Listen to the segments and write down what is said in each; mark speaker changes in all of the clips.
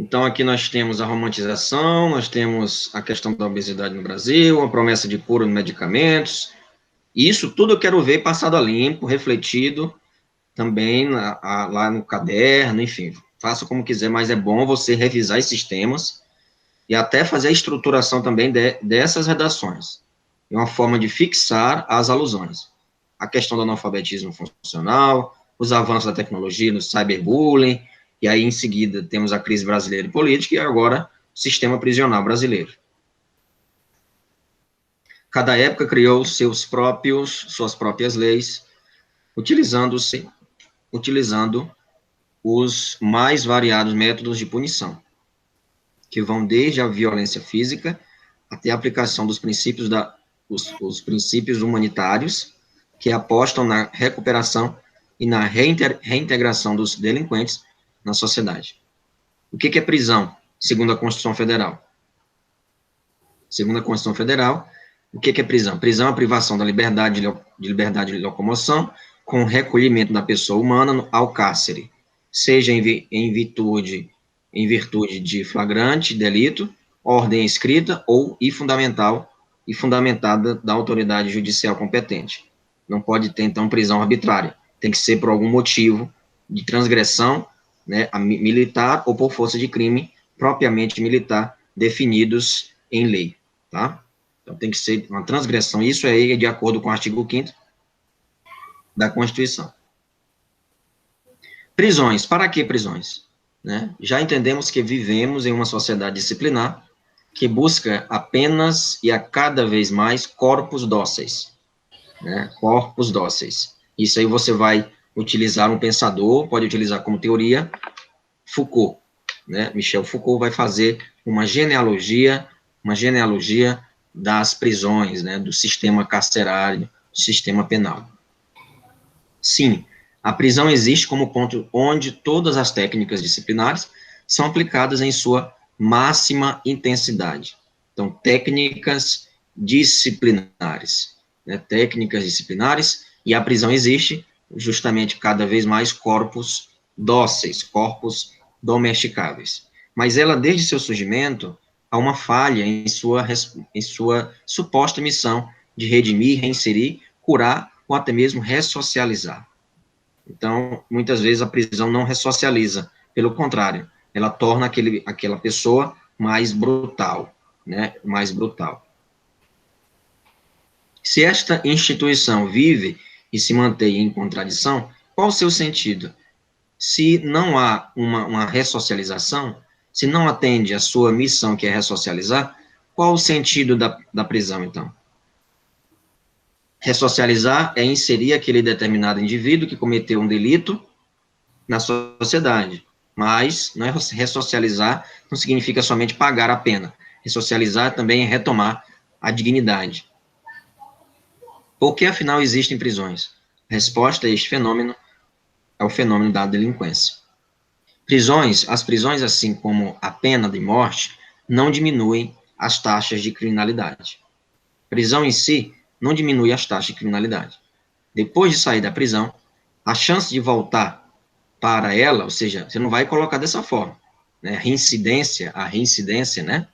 Speaker 1: Então, aqui nós temos a romantização, nós temos a questão da obesidade no Brasil, a promessa de cura de medicamentos. Isso tudo eu quero ver passado a limpo, refletido também lá no caderno, enfim, faça como quiser, mas é bom você revisar esses temas e até fazer a estruturação também dessas redações. É uma forma de fixar as alusões. A questão do analfabetismo funcional, os avanços da tecnologia, no cyberbullying, e aí em seguida temos a crise brasileira e política, e agora o sistema prisional brasileiro. Cada época criou suas próprias leis, utilizando os mais variados métodos de punição, que vão desde a violência física até a aplicação dos princípios os princípios humanitários, que apostam na recuperação e na reintegração dos delinquentes na sociedade. O que é prisão, segundo a Constituição Federal? Segundo a Constituição Federal, o que é prisão? Prisão é a privação da liberdade de locomoção com recolhimento da pessoa humana ao cárcere, seja em virtude de flagrante delito, ordem escrita ou e fundamentada da autoridade judicial competente. Não pode ter, então, prisão arbitrária. Tem que ser por algum motivo de transgressão, né, militar ou por força de crime propriamente militar definidos em lei, tá? Então, tem que ser uma transgressão. Isso aí é de acordo com o artigo 5º da Constituição. Prisões. Para que prisões? Né? Já entendemos que vivemos em uma sociedade disciplinar que busca apenas e a cada vez mais corpos dóceis. Né? Corpos dóceis. Isso aí você vai utilizar um pensador, pode utilizar como teoria, Foucault. Né? Michel Foucault vai fazer uma genealogia das prisões, né? Do sistema carcerário, do sistema penal. Sim, a prisão existe como ponto onde todas as técnicas disciplinares são aplicadas em sua máxima intensidade. Então, técnicas disciplinares, né? Técnicas disciplinares, e a prisão existe justamente cada vez mais corpos dóceis, corpos domesticáveis. Mas ela, desde seu surgimento, há uma falha em sua suposta missão de redimir, reinserir, curar ou até mesmo ressocializar. Então, muitas vezes a prisão não ressocializa, pelo contrário, ela torna aquela pessoa mais brutal, né? Mais brutal. Se esta instituição vive e se mantém em contradição, qual o seu sentido? Se não há uma ressocialização, se não atende à sua missão, que é ressocializar, qual o sentido da prisão, então? Ressocializar é inserir aquele determinado indivíduo que cometeu um delito na sociedade, mas não é ressocializar, não significa somente pagar a pena. Ressocializar também é retomar a dignidade. Por que, afinal, existem prisões? A resposta a este fenômeno é o fenômeno da delinquência. As prisões, assim como a pena de morte, não diminuem as taxas de criminalidade. Prisão em si não diminui as taxas de criminalidade. Depois de sair da prisão, a chance de voltar para ela, ou seja, você não vai colocar dessa forma, né? A reincidência, né?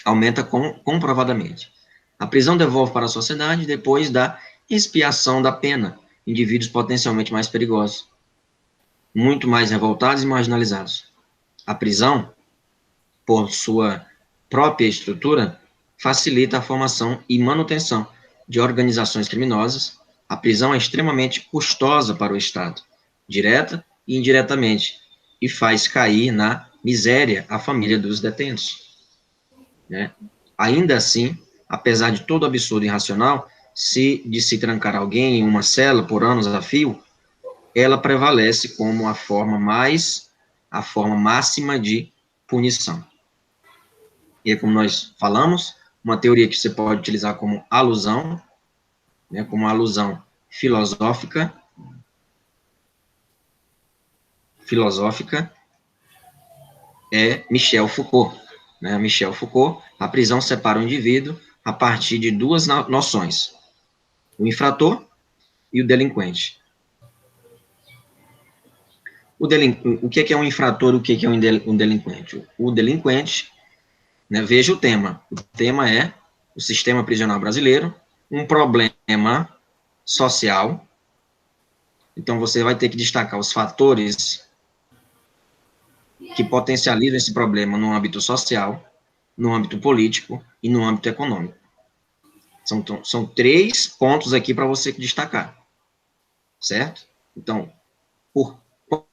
Speaker 1: Aumenta comprovadamente. A prisão devolve para a sociedade depois da expiação da pena indivíduos potencialmente mais perigosos, muito mais revoltados e marginalizados. A prisão, por sua própria estrutura, facilita a formação e manutenção de organizações criminosas. A prisão é extremamente custosa para o Estado, direta e indiretamente, e faz cair na miséria a família dos detentos. Né? Ainda assim, apesar de todo absurdo e irracional, de se trancar alguém em uma cela por anos a fio, ela prevalece como a forma máxima de punição. E é como nós falamos, uma teoria que você pode utilizar como alusão, né, como alusão filosófica, é Michel Foucault. Né? Michel Foucault, a prisão separa o indivíduo a partir de duas noções, o infrator e o delinquente. O que é um infrator, o que é um delinquente? O delinquente, né, veja o tema. O tema é o sistema prisional brasileiro, um problema social. Então, você vai ter que destacar os fatores que potencializam esse problema no âmbito social, no âmbito político e no âmbito econômico. São 3 pontos aqui para você destacar, certo? Então,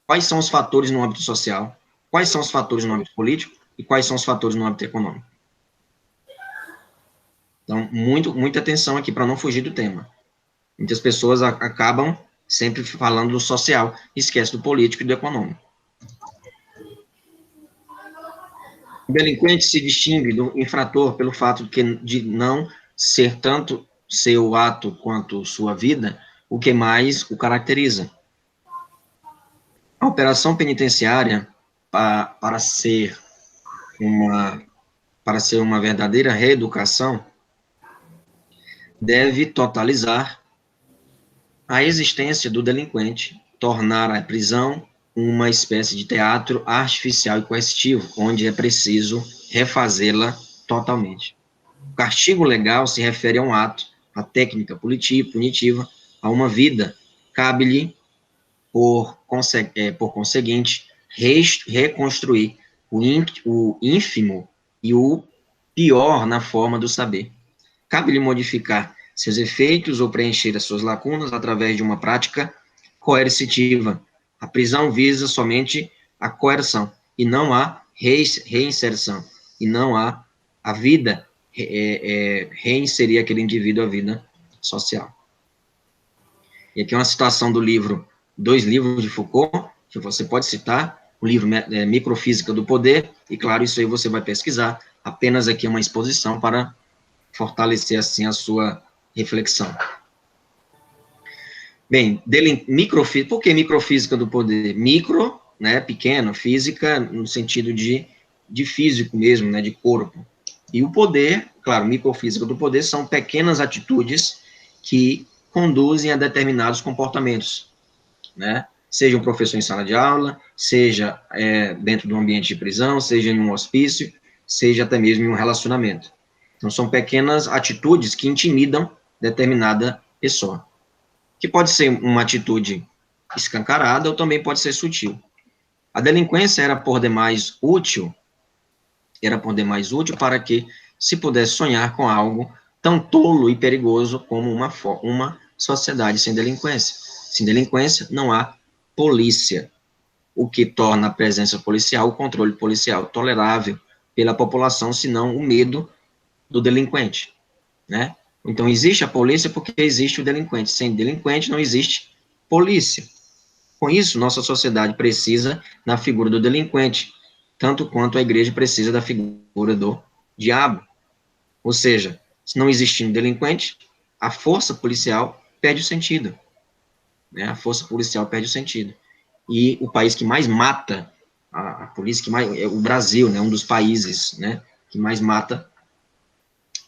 Speaker 1: quais são os fatores no âmbito social, quais são os fatores no âmbito político e quais são os fatores no âmbito econômico. Então, muita atenção aqui para não fugir do tema. Muitas pessoas acabam sempre falando do social e esquece do político e do econômico. O delinquente se distingue do infrator pelo fato de não ser tanto seu ato quanto sua vida o que mais o caracteriza. A operação penitenciária, para ser uma verdadeira reeducação, deve totalizar a existência do delinquente, tornar a prisão uma espécie de teatro artificial e coercitivo, onde é preciso refazê-la totalmente. O castigo legal se refere a um ato, a técnica punitiva, a uma vida. Cabe-lhe, por conseguinte, reconstruir o ínfimo e o pior na forma do saber. Cabe-lhe modificar seus efeitos ou preencher as suas lacunas através de uma prática coercitiva. A prisão visa somente a coerção e não a reinserção, e não a vida, reinserir aquele indivíduo à vida social. E aqui é uma citação do livro, 2 livros de Foucault, que você pode citar, o livro Microfísica do Poder, e claro, isso aí você vai pesquisar, apenas aqui uma exposição para fortalecer, assim, a sua reflexão. Bem, microfísica, por que microfísica do poder? Micro, né, pequeno, física no sentido de físico mesmo, né, de corpo. E o poder, claro, microfísica do poder são pequenas atitudes que conduzem a determinados comportamentos, né? Seja um professor em sala de aula, seja dentro do ambiente de prisão, seja em um hospício, seja até mesmo em um relacionamento. Então, são pequenas atitudes que intimidam determinada pessoa. Que pode ser uma atitude escancarada ou também pode ser sutil. A delinquência era por demais útil para que se pudesse sonhar com algo tão tolo e perigoso como uma sociedade sem delinquência. Sem delinquência, não há polícia, o que torna a presença policial, o controle policial tolerável pela população, senão o medo do delinquente, né? Então, existe a polícia porque existe o delinquente. Sem delinquente, não existe polícia. Com isso, nossa sociedade precisa da figura do delinquente, tanto quanto a igreja precisa da figura do diabo. Ou seja, se não existindo delinquente, a força policial perde o sentido. Né? A força policial perde o sentido. E o país que mais mata, a polícia que mais, é o Brasil, né? Um dos países, né, que mais mata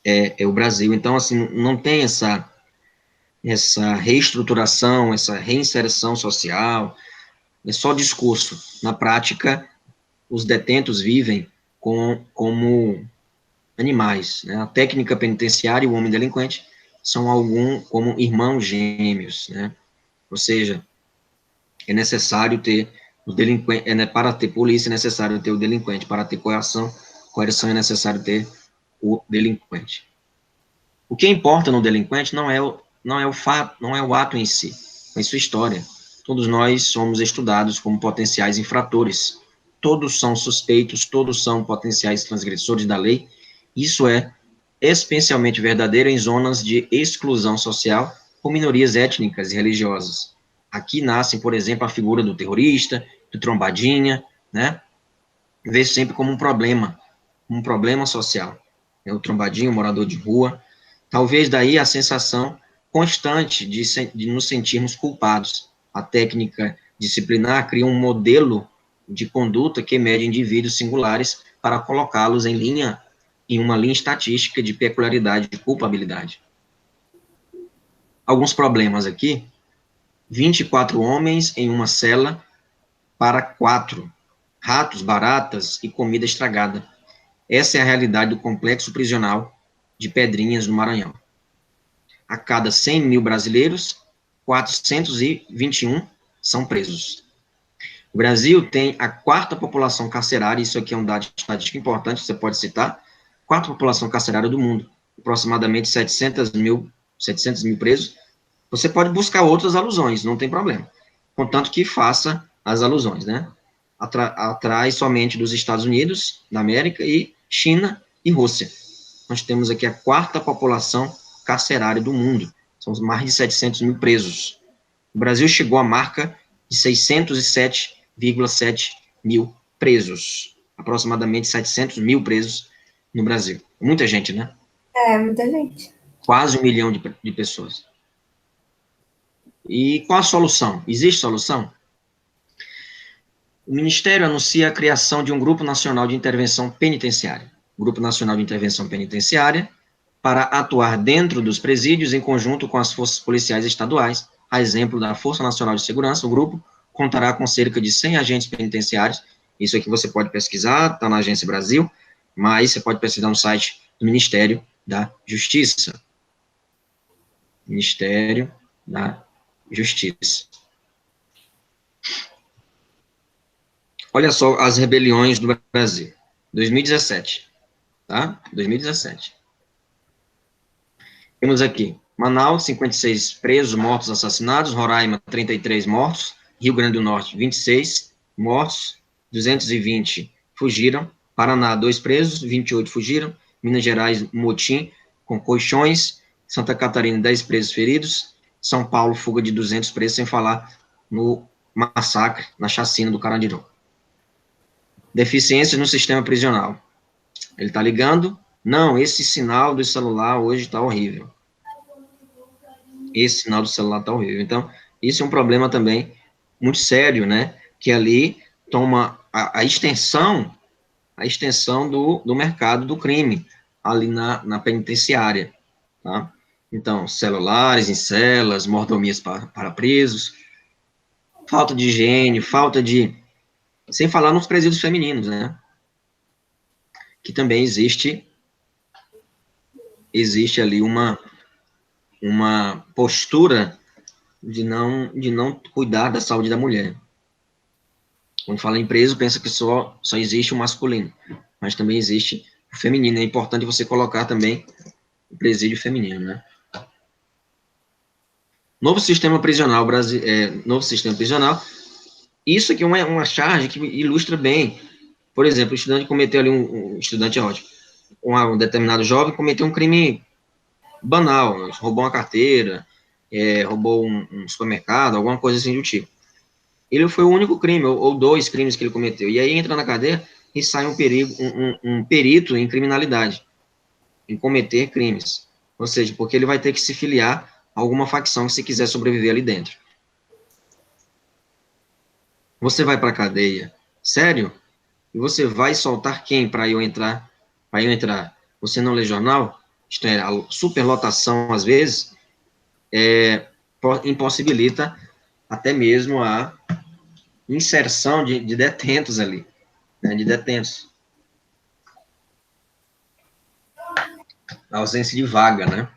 Speaker 1: é o Brasil. Então, assim, não tem essa reestruturação, essa reinserção social, é só discurso. Na prática, os detentos vivem como animais, né? A técnica penitenciária e o homem delinquente são como irmãos gêmeos, né? Ou seja, é necessário ter o delinquente, para ter polícia é necessário ter o delinquente, para ter coerção é necessário ter o delinquente. O que importa no delinquente não é o fato, não é o ato em si, mas sua história. Todos nós somos estudados como potenciais infratores. Todos são suspeitos, todos são potenciais transgressores da lei. Isso é especialmente verdadeiro em zonas de exclusão social por minorias étnicas e religiosas. Aqui nasce, por exemplo, a figura do terrorista, do trombadinha, né? Vejo sempre como um problema social. O trombadinho, o morador de rua. Talvez daí a sensação constante de nos sentirmos culpados. A técnica disciplinar cria um modelo de conduta que mede indivíduos singulares para colocá-los em uma linha estatística de peculiaridade de culpabilidade. Alguns problemas aqui. 24 homens em uma cela para 4. Ratos, baratas e comida estragada. Essa é a realidade do complexo prisional de Pedrinhas, no Maranhão. A cada 100 mil brasileiros, 421 são presos. O Brasil tem a 4ª população carcerária, isso aqui é um dado estatístico importante, você pode citar, 4ª população carcerária do mundo, aproximadamente 700 mil presos. Você pode buscar outras alusões, não tem problema, contanto que faça as alusões, né? Atrás somente dos Estados Unidos, da América, e China e Rússia. Nós temos aqui a 4ª população carcerária do mundo, são mais de 700 mil presos. O Brasil chegou à marca de 607,7 mil presos, aproximadamente 700 mil presos no Brasil. Muita gente, né?
Speaker 2: Muita gente.
Speaker 1: Quase 1 milhão de pessoas. E qual a solução? Existe solução? O Ministério anuncia a criação de um Grupo Nacional de Intervenção Penitenciária. Grupo Nacional de Intervenção Penitenciária, para atuar dentro dos presídios em conjunto com as forças policiais estaduais. A exemplo da Força Nacional de Segurança, o grupo contará com cerca de 100 agentes penitenciários. Isso aqui você pode pesquisar, está na Agência Brasil, mas você pode pesquisar no site do Ministério da Justiça. Ministério da Justiça. Olha só as rebeliões do Brasil. 2017, tá? 2017. Temos aqui Manaus, 56 presos, mortos, assassinados. Roraima, 33 mortos. Rio Grande do Norte, 26 mortos. 220 fugiram. Paraná, 2 presos, 28 fugiram. Minas Gerais, motim com colchões. Santa Catarina, 10 presos feridos. São Paulo, fuga de 200 presos, sem falar no massacre, na chacina do Carandiru. Deficiências no sistema prisional. Ele está ligando? Não, esse sinal do celular hoje está horrível. Esse sinal do celular está horrível. Então, isso é um problema também muito sério, né? Que ali toma a extensão do mercado do crime, ali na penitenciária, tá? Então, celulares em celas, mordomias para presos, falta de higiene, falta de... Sem falar nos presídios femininos, né? Que também existe ali uma postura de não cuidar da saúde da mulher. Quando fala em preso, pensa que só existe o masculino, mas também existe o feminino. É importante você colocar também o presídio feminino, né? Novo sistema prisional, novo sistema prisional. Isso aqui é uma charge que ilustra bem. Por exemplo, o estudante cometeu ali, um estudante é ótimo, um determinado jovem cometeu um crime banal, roubou uma carteira, roubou um supermercado, alguma coisa assim do tipo. Ele foi o único crime, ou 2 crimes que ele cometeu. E aí entra na cadeia e sai um perito em criminalidade, em cometer crimes. Ou seja, porque ele vai ter que se filiar a alguma facção se quiser sobreviver ali dentro. Você vai para a cadeia, sério? E você vai soltar quem para eu entrar? Você não lê jornal? Isto é, a superlotação, às vezes, impossibilita até mesmo a inserção de detentos ali, né, de detentos. A ausência de vaga, né?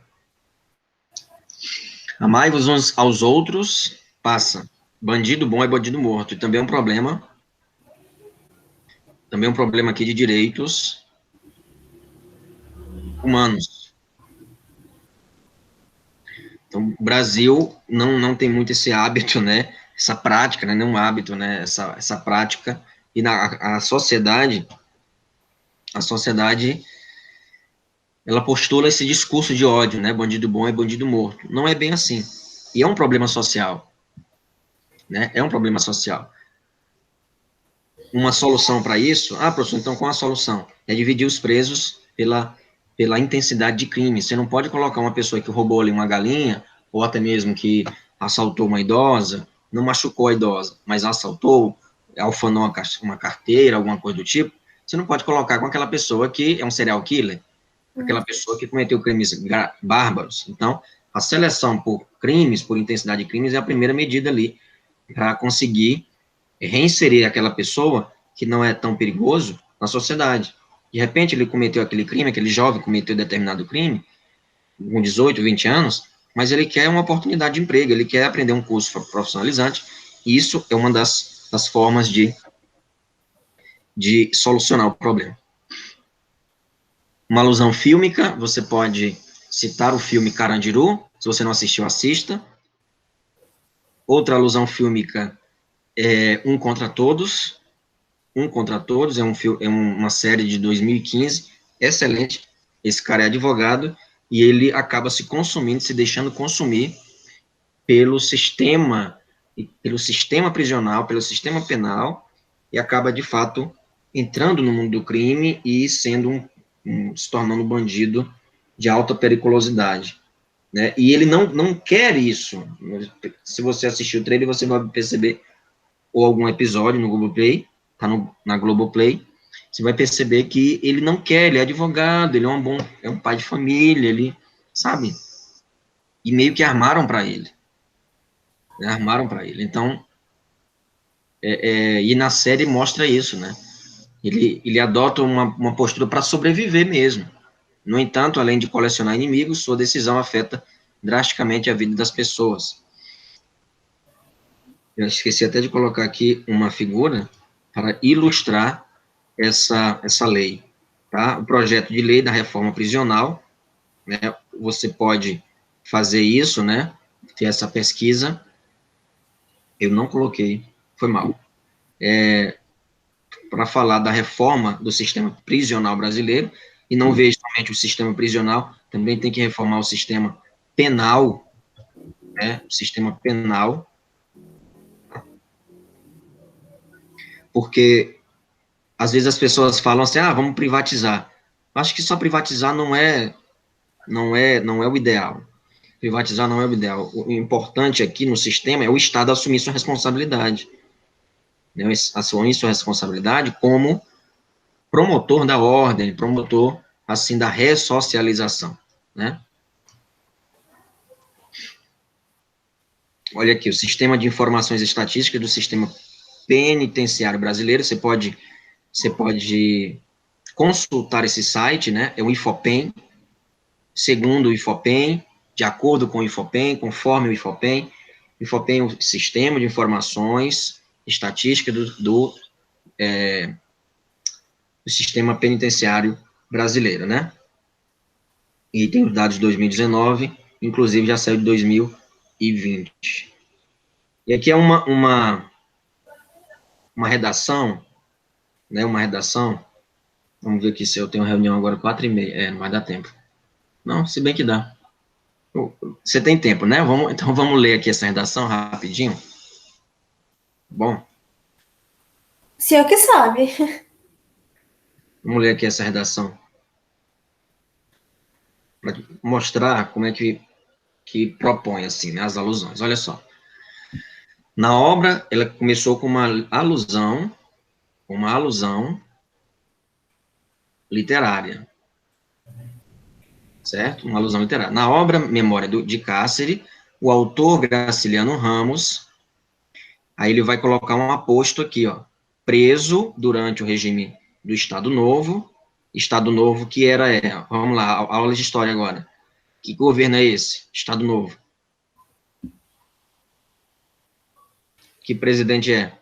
Speaker 1: Amai-vos uns aos outros, passa. Bandido bom é bandido morto. E também é um problema aqui de direitos humanos. Então, o Brasil não tem muito esse hábito, né? Essa prática, né? Não um hábito, né? Essa prática. E a sociedade, ela postula esse discurso de ódio, né? Bandido bom é bandido morto. Não é bem assim. E é um problema social, né? É um problema social. Uma solução para isso? Ah, professor, então qual a solução? É dividir os presos pela intensidade de crime. Você não pode colocar uma pessoa que roubou ali uma galinha, ou até mesmo que assaltou uma idosa, não machucou a idosa, mas assaltou, alfanou uma carteira, alguma coisa do tipo. Você não pode colocar com aquela pessoa que é um serial killer, aquela pessoa que cometeu crimes bárbaros. Então, a seleção por crimes, por intensidade de crimes, é a primeira medida ali para conseguir reinserir aquela pessoa que não é tão perigoso na sociedade. De repente, ele cometeu aquele crime, aquele jovem cometeu determinado crime, com 18, 20 anos, mas ele quer uma oportunidade de emprego, ele quer aprender um curso profissionalizante, e isso é uma das formas de solucionar o problema. Uma alusão fílmica, você pode citar o filme Carandiru, se você não assistiu, assista. Outra alusão fílmica é Um Contra Todos. Um Contra Todos é uma série de 2015, excelente. Esse cara é advogado e ele acaba se consumindo, se deixando consumir pelo sistema prisional, pelo sistema penal, e acaba, de fato, entrando no mundo do crime e se tornando um bandido de alta periculosidade. Né? E ele não quer isso. Se você assistir o trailer, você vai perceber, ou algum episódio no Globoplay, tá na Globoplay, você vai perceber que ele não quer, ele é advogado, ele é um pai de família, ele, sabe? E meio que armaram para ele. Né? Armaram para ele. Então, e na série mostra isso, né? Ele adota uma postura para sobreviver mesmo. No entanto, além de colecionar inimigos, sua decisão afeta drasticamente a vida das pessoas. Eu esqueci até de colocar aqui uma figura para ilustrar essa lei. Tá? O projeto de lei da reforma prisional, né? Você pode fazer isso, né? Ter essa pesquisa. Eu não coloquei, foi mal. Para falar da reforma do sistema prisional brasileiro, e não vejo somente o sistema prisional, também tem que reformar o sistema penal, né? O sistema penal, porque às vezes as pessoas falam assim, vamos privatizar. Acho que só privatizar não é o ideal. Privatizar não é o ideal. O importante aqui no sistema é o Estado assumir sua responsabilidade. Né? Assumir sua responsabilidade como promotor da ordem, promotor, assim, da ressocialização, né? Olha aqui, o Sistema de Informações Estatísticas do Sistema Penitenciário Brasileiro, você pode consultar esse site, né? É o IFOPEM, segundo o IFOPEM, de acordo com o IFOPEM, conforme o IFOPEM é um sistema de informações estatística do sistema penitenciário brasileiro, né? E tem os dados de 2019, inclusive já saiu de 2020. E aqui é uma redação, né? Uma redação. Vamos ver aqui se eu tenho reunião agora 4h30. Não vai dar tempo. Não, se bem que dá. Você tem tempo, né? Então vamos ler aqui essa redação rapidinho. Bom.
Speaker 2: O senhor que sabe.
Speaker 1: Vamos ler aqui essa redação. Para mostrar como é que propõe, assim, né, as alusões. Olha só. Na obra, ela começou com uma alusão literária. Certo? Uma alusão literária. Na obra Memória de Cáceres, o autor Graciliano Ramos, aí ele vai colocar um aposto aqui, ó, preso durante o regime do Estado Novo que vamos lá, aula de história agora. Que governo é esse? Estado Novo. Que presidente é?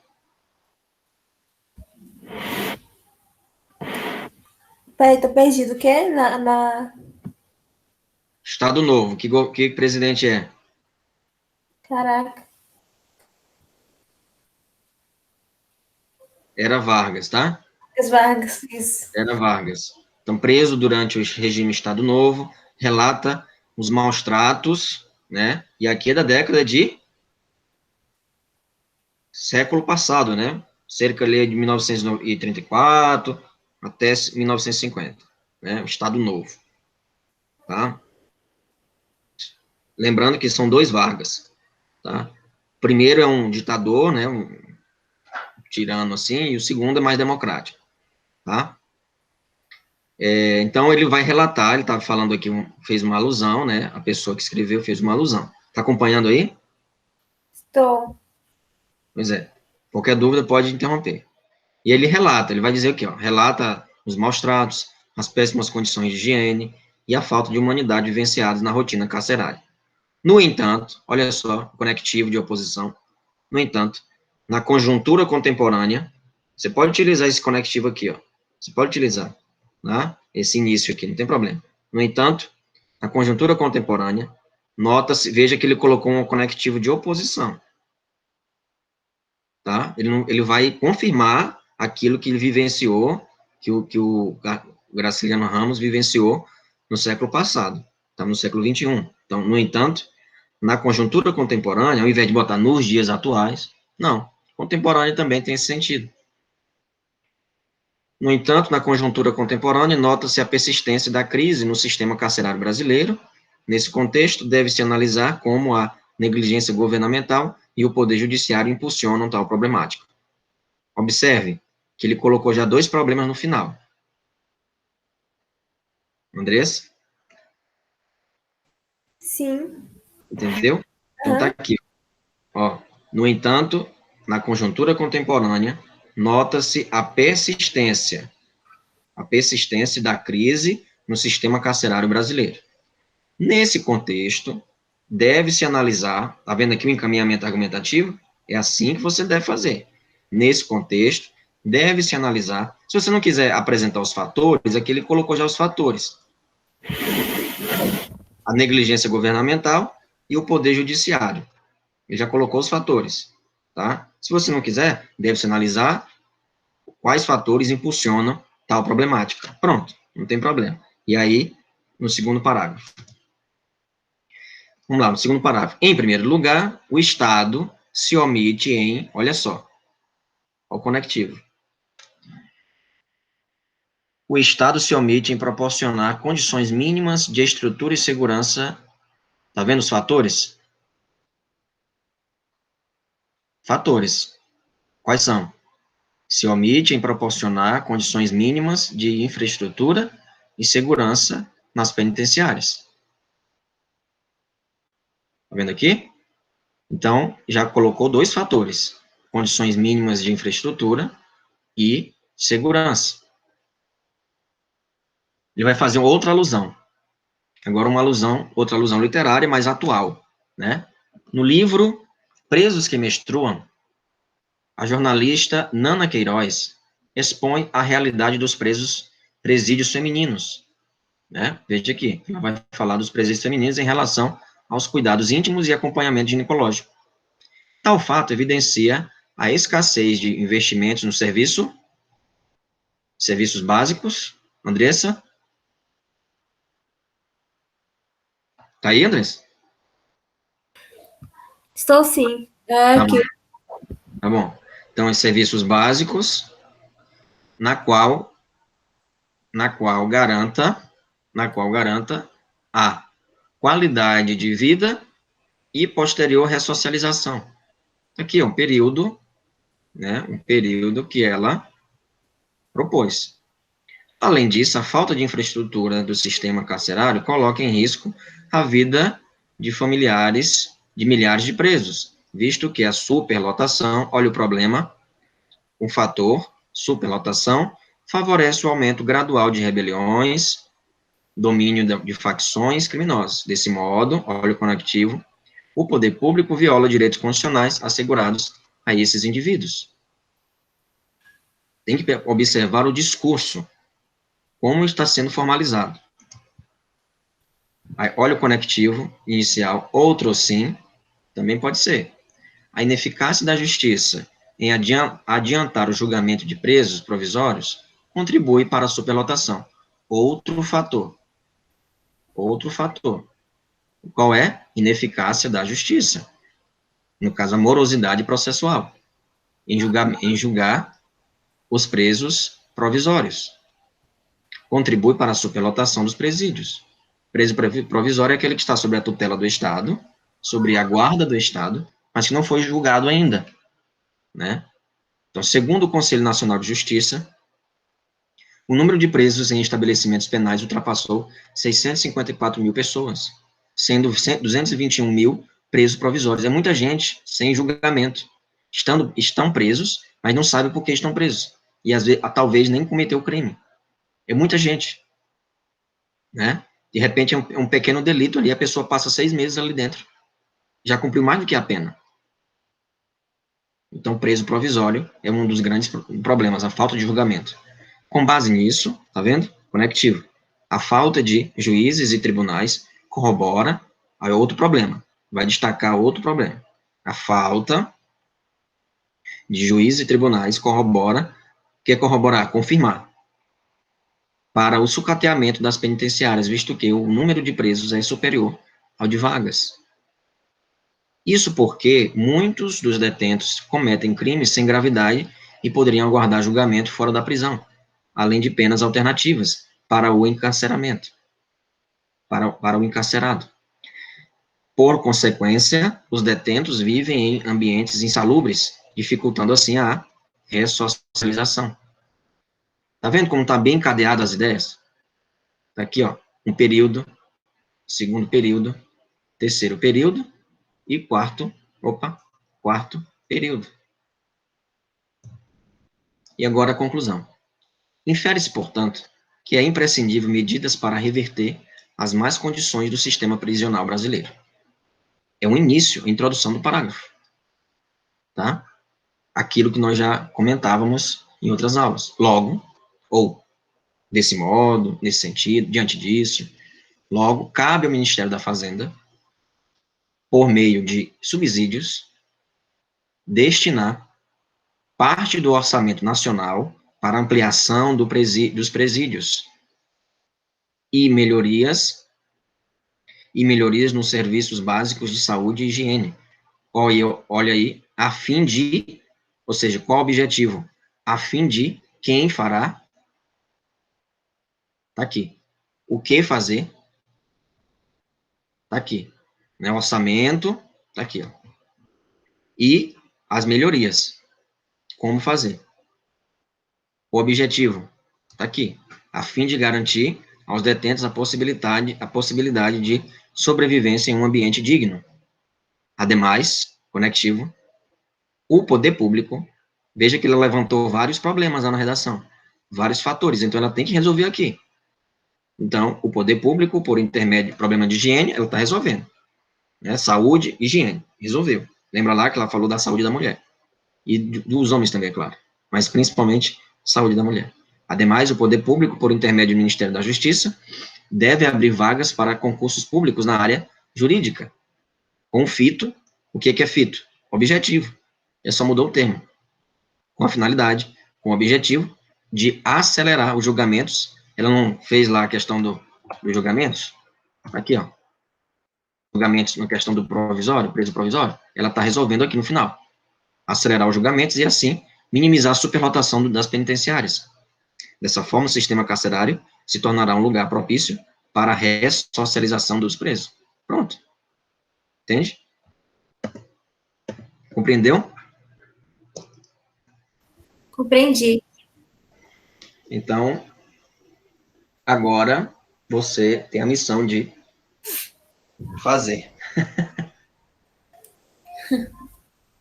Speaker 2: Peraí, tô perdido. O quê?
Speaker 1: Estado Novo. Que presidente é?
Speaker 2: Caraca.
Speaker 1: Era Vargas, tá?
Speaker 2: As Vargas, isso.
Speaker 1: Era Vargas. Então, preso durante o regime Estado Novo, relata os maus tratos, né? E aqui é da década de século passado, né? Cerca ali de 1934 até 1950, né? O Estado Novo, tá? Lembrando que são dois Vargas, tá? O primeiro é um ditador, né? Um tirano assim, e o segundo é mais democrático, tá? Então, ele vai relatar, ele estava falando aqui, fez uma alusão, né? A pessoa que escreveu fez uma alusão. Está acompanhando aí?
Speaker 2: Estou.
Speaker 1: Pois é. Qualquer dúvida pode interromper. E ele relata, ele vai dizer o quê? Ó, relata os maus tratos, as péssimas condições de higiene e a falta de humanidade vivenciados na rotina carcerária. No entanto, olha só, conectivo de oposição. No entanto, na conjuntura contemporânea, você pode utilizar esse conectivo aqui, ó. Você pode utilizar, tá? Esse início aqui, não tem problema. No entanto, na conjuntura contemporânea, nota-se, veja que ele colocou um conectivo de oposição, tá? Ele vai confirmar aquilo que ele vivenciou, que o Graciliano Ramos vivenciou no século passado, tá? No século XXI. Então, no entanto, na conjuntura contemporânea, ao invés de botar nos dias atuais, não, contemporânea também tem esse sentido. No entanto, na conjuntura contemporânea, nota-se a persistência da crise no sistema carcerário brasileiro. Nesse contexto, deve-se analisar como a negligência governamental e o poder judiciário impulsionam tal problemática. Observe que ele colocou já dois problemas no final. Andressa?
Speaker 2: Sim.
Speaker 1: Entendeu? Então tá aqui. Ó, no entanto, na conjuntura contemporânea, nota-se a persistência da crise no sistema carcerário brasileiro. Nesse contexto, deve-se analisar, tá vendo aqui o encaminhamento argumentativo? É assim que você deve fazer. Nesse contexto, deve-se analisar, se você não quiser apresentar os fatores, aqui ele colocou já os fatores. A negligência governamental e o poder judiciário. Ele já colocou os fatores, tá? Se você não quiser, deve-se analisar quais fatores impulsionam tal problemática. Pronto, não tem problema. E aí, no segundo parágrafo. Vamos lá, no segundo parágrafo. Em primeiro lugar, o Estado se omite em, olha só, o conectivo. O Estado se omite em proporcionar condições mínimas de estrutura e segurança. Tá vendo os fatores? Fatores. Quais são? Se omite em proporcionar condições mínimas de infraestrutura e segurança nas penitenciárias. Tá vendo aqui? Então, já colocou dois fatores: condições mínimas de infraestrutura e segurança. Ele vai fazer outra alusão. Agora outra alusão literária, mais atual, né? No livro Presos que Menstruam, a jornalista Nana Queiroz expõe a realidade dos presídios femininos, né? Veja aqui, ela vai falar dos presídios femininos em relação aos cuidados íntimos e acompanhamento ginecológico. Tal fato evidencia a escassez de investimentos no serviços básicos. Andressa? Tá aí, Andressa?
Speaker 2: Estou sim.
Speaker 1: Tá
Speaker 2: Aqui.
Speaker 1: bom. Tá bom. Então, os serviços básicos, na qual garanta a qualidade de vida e posterior ressocialização. Aqui é um período, né, um período que ela propôs. Além disso, a falta de infraestrutura do sistema carcerário coloca em risco a vida de familiares de milhares de presos, visto que a superlotação, olha o problema, o fator superlotação favorece o aumento gradual de rebeliões, domínio de facções criminosas. Desse modo, olha o conectivo, o poder público viola direitos constitucionais assegurados a esses indivíduos. Tem que observar o discurso, como está sendo formalizado. Aí, olha o conectivo inicial, outro sim, também pode ser. A ineficácia da justiça em adiantar o julgamento de presos provisórios contribui para a superlotação. Outro fator. Qual é? Ineficácia da justiça. No caso, a morosidade processual. Em julgar os presos provisórios. Contribui para a superlotação dos presídios. Preso provisório é aquele que está sob a tutela do Estado, sobre a guarda do Estado, mas que não foi julgado ainda, né? Então, segundo o Conselho Nacional de Justiça, o número de presos em estabelecimentos penais ultrapassou 654 mil pessoas, sendo 221 mil presos provisórios. É muita gente sem julgamento. estão presos, mas não sabem por que estão presos. E, às vezes, talvez nem cometeu o crime. É muita gente, né? De repente, é um pequeno delito ali, a pessoa passa 6 meses ali dentro. Já cumpriu mais do que a pena. Então, preso provisório é um dos grandes problemas, a falta de julgamento. Com base nisso, tá vendo? Conectivo. A falta de juízes e tribunais corrobora a outro problema. Vai destacar outro problema. A falta de juízes e tribunais corrobora, que é corroborar, confirmar, para o sucateamento das penitenciárias, visto que o número de presos é superior ao de vagas. Isso porque muitos dos detentos cometem crimes sem gravidade e poderiam aguardar julgamento fora da prisão, além de penas alternativas para o encarceramento, para o encarcerado. Por consequência, os detentos vivem em ambientes insalubres, dificultando assim a ressocialização. Tá vendo como tá bem encadeado as ideias? Tá aqui, ó, um período, segundo período, terceiro período e quarto período. E agora a conclusão. Infere-se, portanto, que é imprescindível medidas para reverter as más condições do sistema prisional brasileiro. É um início, a introdução do parágrafo. Tá? Aquilo que nós já comentávamos em outras aulas. Logo, ou desse modo, nesse sentido, diante disso, logo, cabe ao Ministério da Fazenda, por meio de subsídios, destinar parte do orçamento nacional para ampliação dos presídios e melhorias nos serviços básicos de saúde e higiene. Olha aí, a fim de, ou seja, qual o objetivo? A fim de quem fará, tá aqui. O que fazer, tá aqui. Né, orçamento, tá aqui, ó. E as melhorias, como fazer. O objetivo, tá aqui. A fim de garantir aos detentos a possibilidade de sobrevivência em um ambiente digno. Ademais, conectivo, o poder público, veja que ela levantou vários problemas lá na redação, vários fatores, então ela tem que resolver aqui. Então, o poder público, por intermédio de problema de higiene, ela está resolvendo. Né? Saúde, higiene, resolveu. Lembra lá que ela falou da saúde da mulher. E dos homens também, é claro. Mas principalmente, saúde da mulher. Ademais, o poder público, por intermédio do Ministério da Justiça, deve abrir vagas para concursos públicos na área jurídica. Com fito, o que é fito? Objetivo. Ele só mudou o termo. Com a finalidade, com o objetivo de acelerar os julgamentos. Ela não fez lá a questão dos julgamentos? Aqui, ó. Julgamentos na questão do provisório, preso provisório. Ela está resolvendo aqui no final. Acelerar os julgamentos e, assim, minimizar a superlotação das penitenciárias. Dessa forma, o sistema carcerário se tornará um lugar propício para a ressocialização dos presos. Pronto. Entende? Compreendeu?
Speaker 2: Compreendi.
Speaker 1: Então, agora você tem a missão de fazer.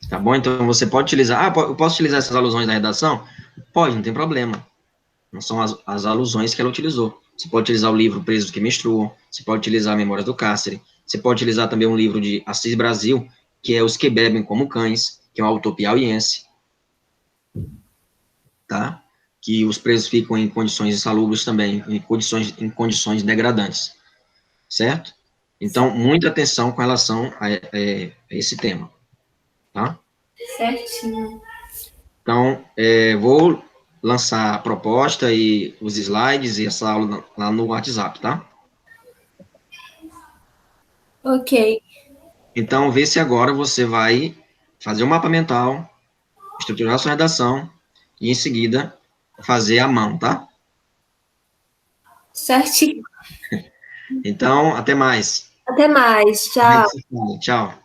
Speaker 1: Tá bom? Então, você pode utilizar... eu posso utilizar essas alusões da redação? Pode, não tem problema. Não são as alusões que ela utilizou. Você pode utilizar o livro Presos que Menstruam, você pode utilizar Memórias do Cárcere, você pode utilizar também um livro de Assis Brasil, que é Os que Bebem como Cães, que é um autor piauiense, tá? Que os presos ficam em condições insalubres também, em condições degradantes, certo? Então, muita atenção com relação a esse tema, tá?
Speaker 2: Certinho.
Speaker 1: Então, vou lançar a proposta e os slides e essa aula lá no WhatsApp, tá?
Speaker 2: Ok.
Speaker 1: Então, vê se agora você vai fazer um mapa mental, estruturar a sua redação e, em seguida, fazer a mão, tá?
Speaker 2: Certinho.
Speaker 1: Então, até mais.
Speaker 2: Até mais. Tchau.
Speaker 1: Tchau.